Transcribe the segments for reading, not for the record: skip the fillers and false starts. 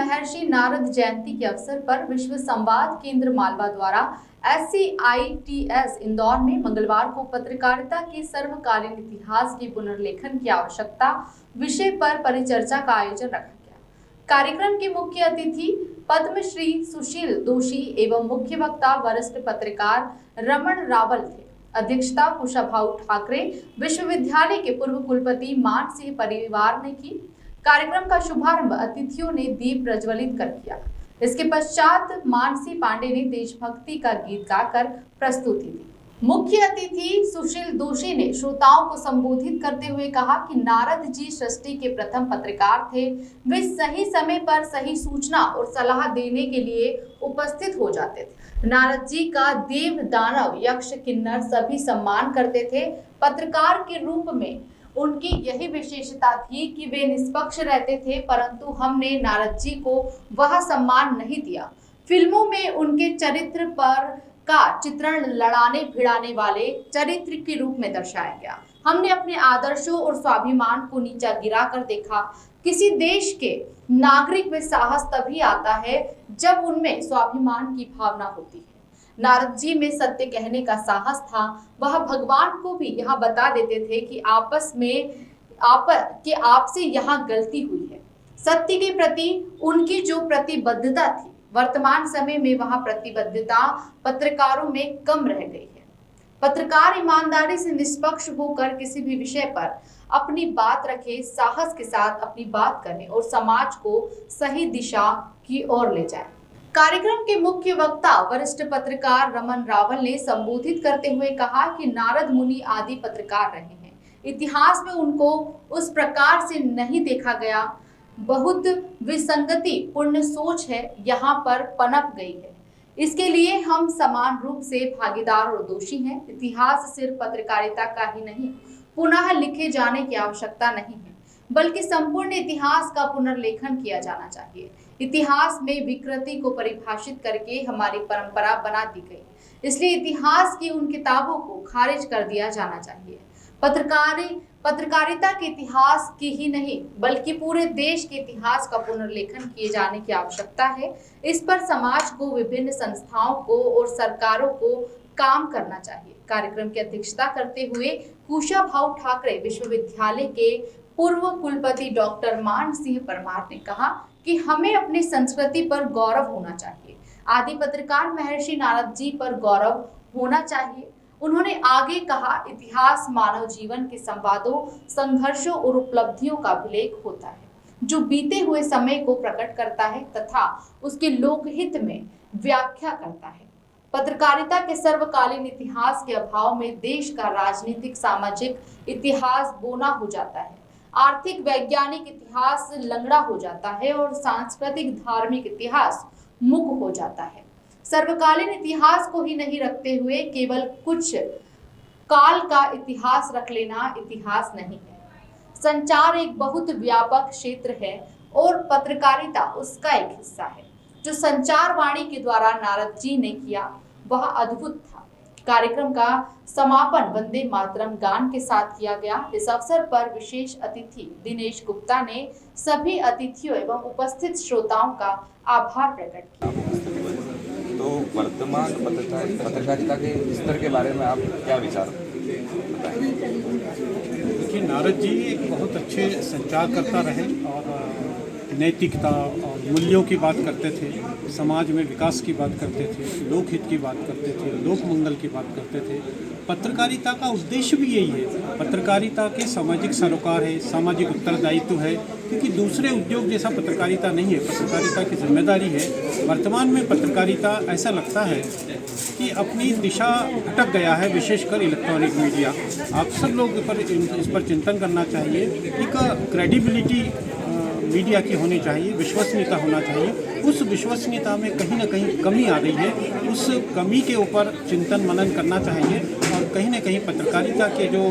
महर्षि नारद जयंती के अवसर पर विश्व संवाद केंद्र मालवा द्वारा SCITS इंदौर में मंगलवार को पत्रकारिता के सर्वकालीन इतिहास के पुनर्लेखन की आवश्यकता विषय पर परिचर्चा का आयोजन रखा गया। कार्यक्रम के मुख्य अतिथि पद्मश्री सुशील दोषी एवं मुख्य वक्ता वरिष्ठ पत्रकार रमन रावल थे। अध्यक्षता कुशाभाऊ ठाकरे विश्वविद्यालय के पूर्व कुलपति मान सिंह परिवार ने की। कार्यक्रम का शुभारंभ अतिथियों ने दीप प्रज्वलित कर किया। इसके पश्चात मानसी पांडे ने देशभक्ति का गीत गाकर प्रस्तुति दी। मुख्य अतिथि सुशील दोषी ने श्रोताओं को संबोधित करते हुए कहा कि नारद जी सृष्टि के प्रथम पत्रकार थे। वे सही समय पर सही सूचना और सलाह देने के लिए उपस्थित हो जाते थे। नारद जी का देव, दानव, यक्ष, किन्नर सभी सम्मान करते थे। पत्रकार के रूप में उनकी यही विशेषता थी कि वे निष्पक्ष रहते थे, परंतु हमने नारद जी को वह सम्मान नहीं दिया। फिल्मों में उनके चरित्र पर का चित्रण लड़ाने भिड़ाने वाले चरित्र के रूप में दर्शाया गया। हमने अपने आदर्शों और स्वाभिमान को नीचा गिराकर देखा। किसी देश के नागरिक में साहस तभी आता है जब उनमें स्वाभिमान की भावना होती है। नारद जी में सत्य कहने का साहस था। वह भगवान को भी यह बता देते थे कि आपसे यहाँ गलती हुई है। सत्य के प्रति उनकी जो प्रतिबद्धता थी, वर्तमान समय में वह प्रतिबद्धता पत्रकारों में कम रह गई है। पत्रकार ईमानदारी से निष्पक्ष होकर किसी भी विषय पर अपनी बात रखे, साहस के साथ अपनी बात करें और समाज को सही दिशा की ओर ले जाए। कार्यक्रम के मुख्य वक्ता वरिष्ठ पत्रकार रमन रावल ने संबोधित करते हुए कहा कि नारद मुनि आदि पत्रकार रहे हैं। इतिहास में उनको उस प्रकार से नहीं देखा गया। बहुत विसंगति पूर्ण सोच है यहाँ पर पनप गई है। इसके लिए हम समान रूप से भागीदार और दोषी हैं। इतिहास सिर्फ पत्रकारिता का ही नहीं, पुनः लिखे जाने की आवश्यकता नहीं है, बल्कि संपूर्ण इतिहास का पुनर्लेखन किया जाना चाहिए। इतिहास में विकृति को परिभाषित करके हमारी परंपरा बना दी गई, इसलिए इतिहास की उन किताबों को खारिज कर दिया जाना चाहिए। पत्रकारिता के इतिहास की ही नहीं, बल्कि पूरे देश के इतिहास का पुनर्लेखन किए जाने की आवश्यकता है। इस पर समाज को, विभिन्न संस्थाओं को और सरकारों को काम करना चाहिए। कार्यक्रम की अध्यक्षता करते हुए कुशाभाऊ ठाकरे विश्वविद्यालय के पूर्व कुलपति डॉक्टर मान सिंह परमार ने कहा कि हमें अपनी संस्कृति पर गौरव होना चाहिए। आदि पत्रकार महर्षि नारद जी पर गौरव होना चाहिए। उन्होंने आगे कहा, इतिहास मानव जीवन के संवादों, संघर्षों और उपलब्धियों का अभिलेख होता है, जो बीते हुए समय को प्रकट करता है तथा उसके लोकहित में व्याख्या करता है। पत्रकारिता के सर्वकालीन इतिहास के अभाव में देश का राजनीतिक, सामाजिक इतिहास बोना हो जाता है, आर्थिक वैज्ञानिक इतिहास लंगड़ा हो जाता है और सांस्कृतिक धार्मिक इतिहास मूक हो जाता है। सर्वकालीन इतिहास को ही नहीं रखते हुए केवल कुछ काल का इतिहास रख लेना इतिहास नहीं है। संचार एक बहुत व्यापक क्षेत्र है और पत्रकारिता उसका एक हिस्सा है। जो संचार वाणी के द्वारा नारद जी ने किया वह अद्भुत था। कार्यक्रम का समापन वंदे मातरम गान के साथ किया गया। इस अवसर पर विशेष अतिथि दिनेश गुप्ता ने सभी अतिथियों एवं उपस्थित श्रोताओं का आभार प्रकट किया। तो वर्तमान पत्रकारिता के स्तर के बारे में आप क्या विचार बताएंगे? देखिए, नारद जी एक बहुत अच्छे संचारकर्ता रहे और नैतिकता और मूल्यों की बात करते थे, समाज में विकास की बात करते थे, लोकहित की बात करते थे, लोक मंगल की बात करते थे। पत्रकारिता का उद्देश्य भी यही है। पत्रकारिता के सामाजिक सरोकार है, सामाजिक उत्तरदायित्व है, क्योंकि दूसरे उद्योग जैसा पत्रकारिता नहीं है। पत्रकारिता की जिम्मेदारी है। वर्तमान में पत्रकारिता ऐसा लगता है कि अपनी दिशा भटक गया है, विशेषकर इलेक्ट्रॉनिक मीडिया। आप सब लोग इस पर चिंतन करना चाहिए। एक क्रेडिबिलिटी मीडिया की होनी चाहिए, विश्वसनीयता होना चाहिए। उस विश्वसनीयता में कहीं ना कहीं कमी आ रही है। उस कमी के ऊपर चिंतन मनन करना चाहिए और कहीं ना कहीं पत्रकारिता के जो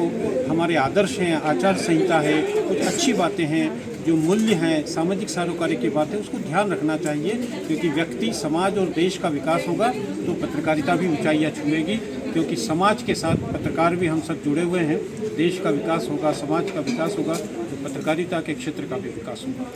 हमारे आदर्श हैं, आचार संहिता है, कुछ अच्छी बातें हैं, जो मूल्य हैं, सामाजिक सरोकार की बात है, उसको ध्यान रखना चाहिए। क्योंकि व्यक्ति, समाज और देश का विकास होगा तो पत्रकारिता भी ऊंचाइयां छुएगी। क्योंकि समाज के साथ पत्रकार भी हम सब जुड़े हुए हैं। देश का विकास होगा, समाज का विकास होगा तो पत्रकारिता के क्षेत्र का भी विकास होगा।